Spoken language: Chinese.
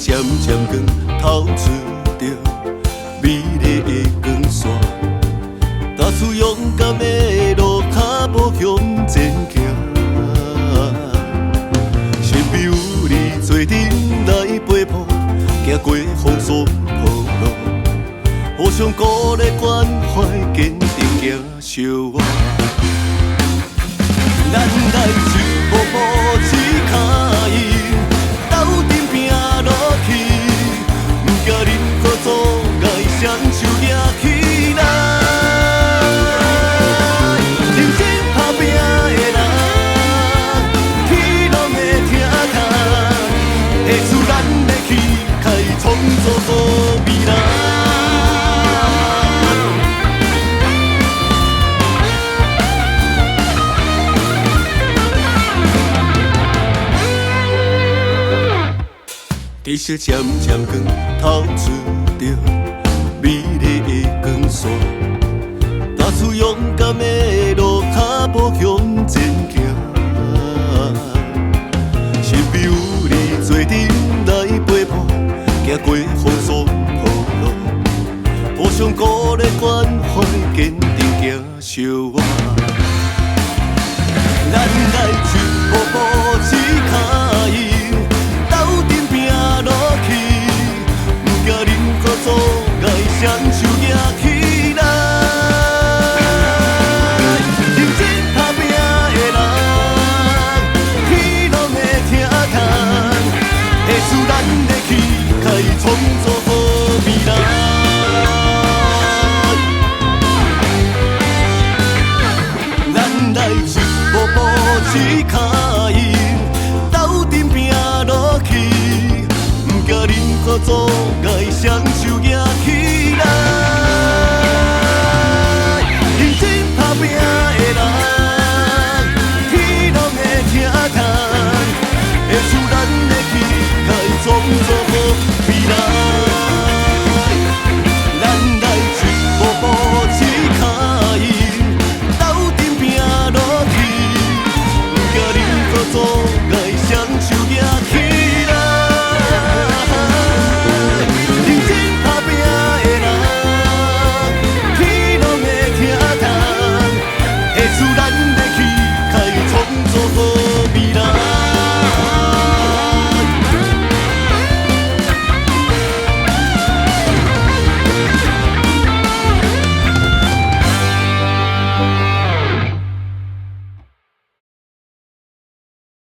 渐渐光透出着美丽的光线，踏出勇敢的路，脚步向前行。身边有你做阵来陪伴，行过风霜雨露，互相鼓励关怀，坚定行相活。咱来一步步一脚印，斗阵拼落去，不惊任何阻碍，双手举起来。认真打拼的人，天拢会疼痛，会出咱的气概，创造好未来。天色渐渐光透出着美丽的光线，踏出勇敢的路，脚步向前行。身边有你做阵来陪伴，行过风霜雨露，互相鼓励关怀，坚定行相活。咱来一步步。